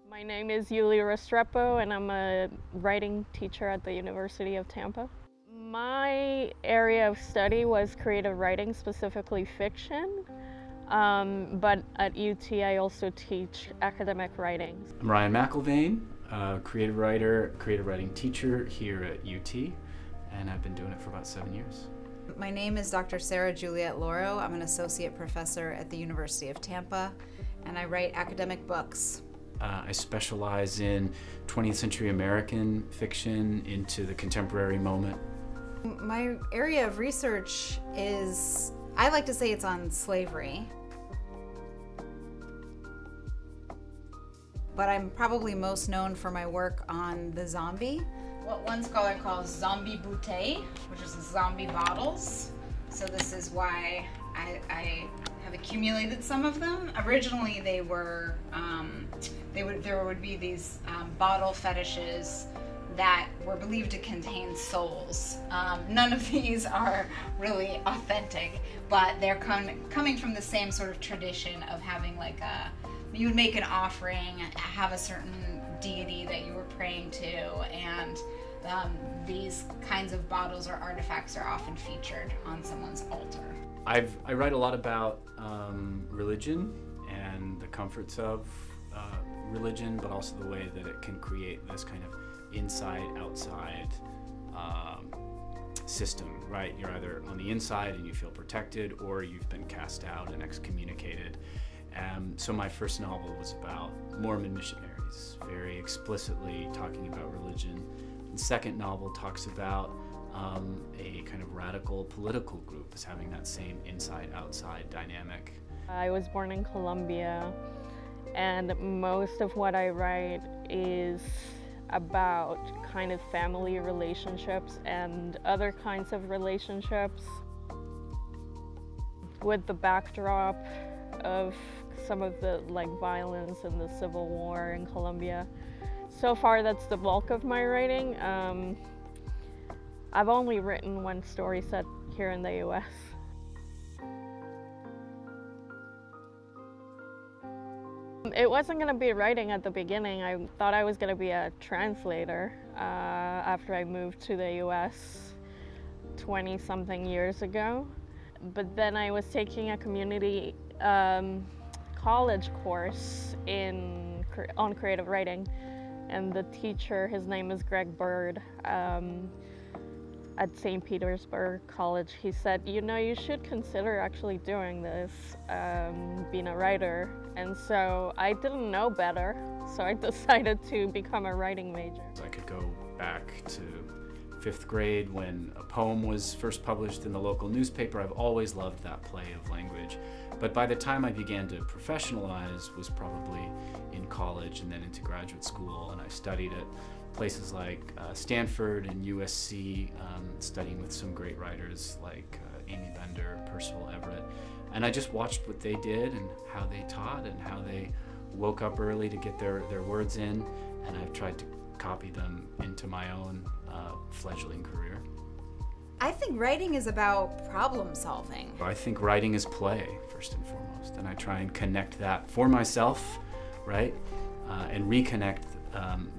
My name is Yulia Restrepo and I'm a writing teacher at the University of Tampa. My area of study was creative writing, specifically fiction, but at UT I also teach academic writing. I'm Ryan McIlvaine, creative writer, creative writing teacher here at UT, and I've been doing it for about 7 years. My name is Dr. Sarah Juliet Loro. I'm an associate professor at the University of Tampa, and I write academic books. I specialize in 20th century American fiction into the contemporary moment. My area of research is, I like to say it's on slavery, but I'm probably most known for my work on the zombie. What one scholar calls zombie bouteille, which is zombie bottles. So this is why I have accumulated some of them. Originally they were, there would be these bottle fetishes that were believed to contain souls. None of these are really authentic, but they're coming from the same sort of tradition of having like you would make an offering, have a certain deity that you were praying to, and these kinds of bottles or artifacts are often featured on someone's altar. I write a lot about religion and the comforts of religion, but also the way that it can create this kind of inside-outside system, right? You're either on the inside and you feel protected, or you've been cast out and excommunicated. So my first novel was about Mormon missionaries, very explicitly talking about religion. The second novel talks about a kind of radical political group as having that same inside-outside dynamic. I was born in Colombia, and most of what I write is about kind of family relationships and other kinds of relationships, with the backdrop of some of the violence and the civil war in Colombia. So far that's the bulk of my writing. I've only written one story set here in the US. It wasn't going to be writing at the beginning. I thought I was going to be a translator after I moved to the US 20-something years ago. But then I was taking a community college course on creative writing, and the teacher, his name is Greg Bird, at St. Petersburg College, he said, you know, you should consider actually doing this, being a writer. And so I didn't know better, so I decided to become a writing major. I could go back to 5th grade when a poem was first published in the local newspaper. I've always loved that play of language. But by the time I began to professionalize was probably in college and then into graduate school, and I studied at places like Stanford and USC, studying with some great writers like Amy Bender, Percival Everett. And I just watched what they did and how they taught and how they woke up early to get their words in, and I've tried to copy them into my own fledgling career. I think writing is about problem solving. I think writing is play, first and foremost, and I try and connect that for myself, right? And reconnect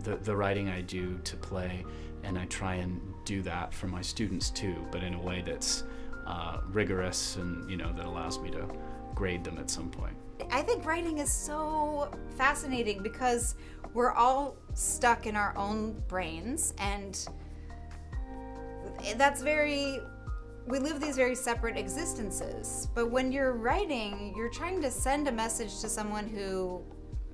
the writing I do to play, and I try and do that for my students too, but in a way that's rigorous and, you know, that allows me to grade them at some point. I think writing is so fascinating because we're all stuck in our own brains, and we live these very separate existences. But when you're writing, you're trying to send a message to someone who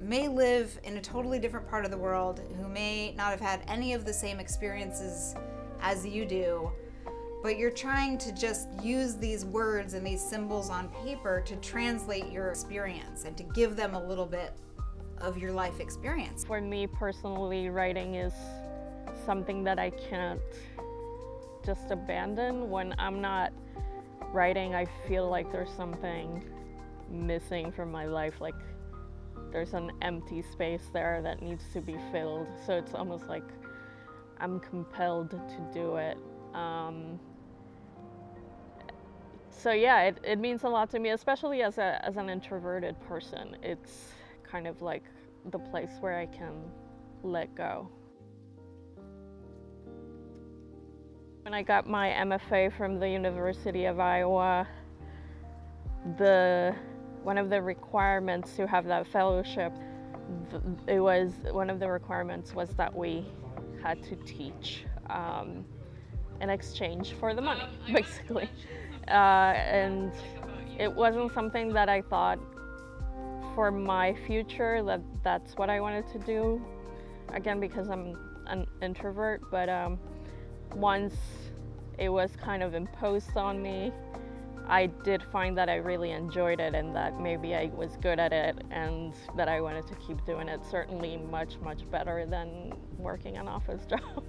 may live in a totally different part of the world, who may not have had any of the same experiences as you do, but you're trying to just use these words and these symbols on paper to translate your experience and to give them a little bit of your life experience. For me personally, writing is something that I can't just abandon. When I'm not writing, I feel like there's something missing from my life, like there's an empty space there that needs to be filled. So it's almost like I'm compelled to do it. So yeah, it means a lot to me, especially as an introverted person. It's kind of like the place where I can let go. When I got my MFA from the University of Iowa, one of the requirements to have that fellowship, one of the requirements was that we had to teach in exchange for the money, basically. And it wasn't something that I thought for my future that's what I wanted to do, again because I'm an introvert, but once it was kind of imposed on me, I did find that I really enjoyed it and that maybe I was good at it and that I wanted to keep doing it. Certainly much, much better than working an office job.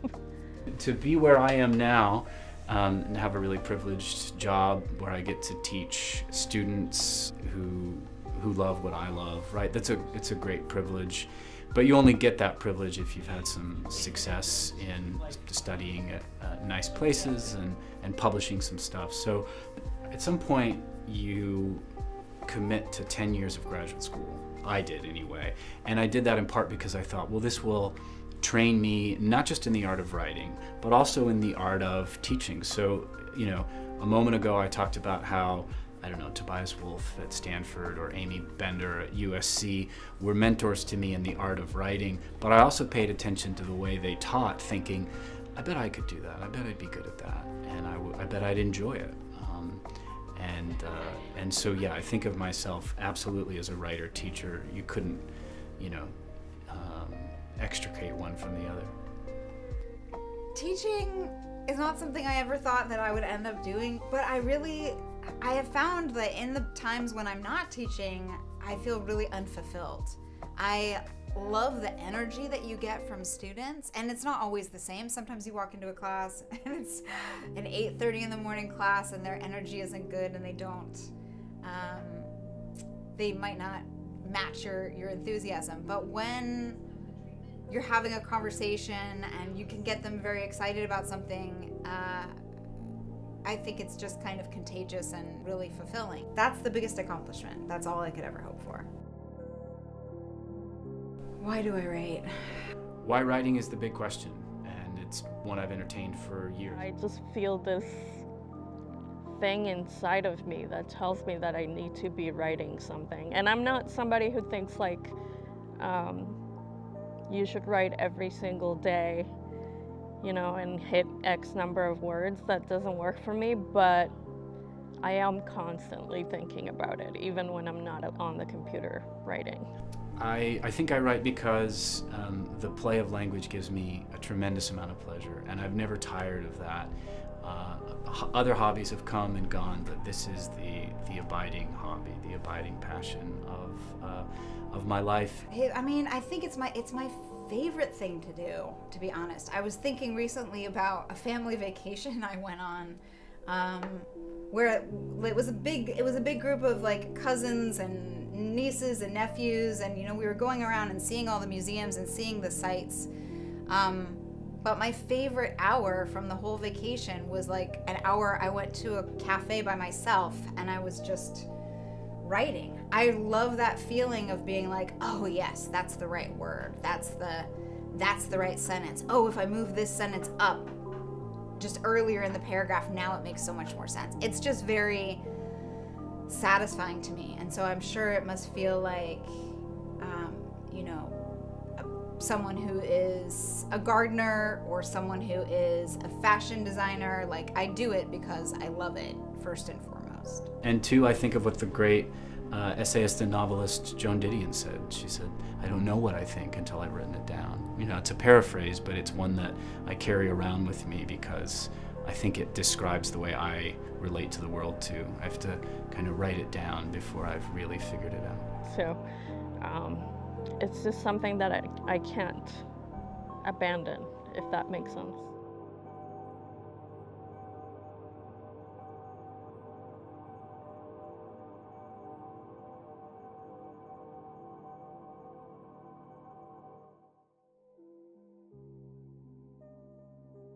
To be where I am now and have a really privileged job where I get to teach students who love what I love, right? It's a great privilege. But you only get that privilege if you've had some success in studying at nice places and publishing some stuff. So at some point you commit to 10 years of graduate school. I did anyway. And I did that in part because I thought, well, this will train me not just in the art of writing, but also in the art of teaching. So, you know, a moment ago I talked about how, I don't know, Tobias Wolff at Stanford or Amy Bender at USC were mentors to me in the art of writing, but I also paid attention to the way they taught, thinking, I bet I could do that, I bet I'd be good at that, and I bet I'd enjoy it. And so yeah, I think of myself absolutely as a writer teacher. You couldn't, you know, extricate one from the other. Teaching is not something I ever thought that I would end up doing, but I have found that in the times when I'm not teaching, I feel really unfulfilled. I love the energy that you get from students, and it's not always the same. Sometimes you walk into a class and it's an 8:30 in the morning class and their energy isn't good and they might not match your enthusiasm. But when you're having a conversation and you can get them very excited about something, I think it's just kind of contagious and really fulfilling. That's the biggest accomplishment. That's all I could ever hope for. Why do I write? Why writing is the big question, and it's one I've entertained for years. I just feel this thing inside of me that tells me that I need to be writing something. And I'm not somebody who thinks like you should write every single day, you know, and hit X number of words. That doesn't work for me, but I am constantly thinking about it, even when I'm not on the computer writing. I think I write because the play of language gives me a tremendous amount of pleasure, and I've never tired of that. Other hobbies have come and gone, but this is the abiding hobby, the abiding passion of my life. I mean, I think it's my favorite thing to do, to be honest. I was thinking recently about a family vacation I went on, where it was a big group of like cousins and nieces and nephews, and you know, we were going around and seeing all the museums and seeing the sights. But my favorite hour from the whole vacation was like an hour I went to a cafe by myself and I was just writing. I love that feeling of being like, oh yes, that's the right word. That's the right sentence. Oh, if I move this sentence up just earlier in the paragraph, now it makes so much more sense. It's just very satisfying to me. And so I'm sure it must feel like, you know, someone who is a gardener or someone who is a fashion designer. Like, I do it because I love it, first and foremost. And two, I think of what the great essayist and novelist Joan Didion said. She said, I don't know what I think until I've written it down. You know, it's a paraphrase, but it's one that I carry around with me because I think it describes the way I relate to the world too. I have to kind of write it down before I've really figured it out. So it's just something that I can't abandon, if that makes sense.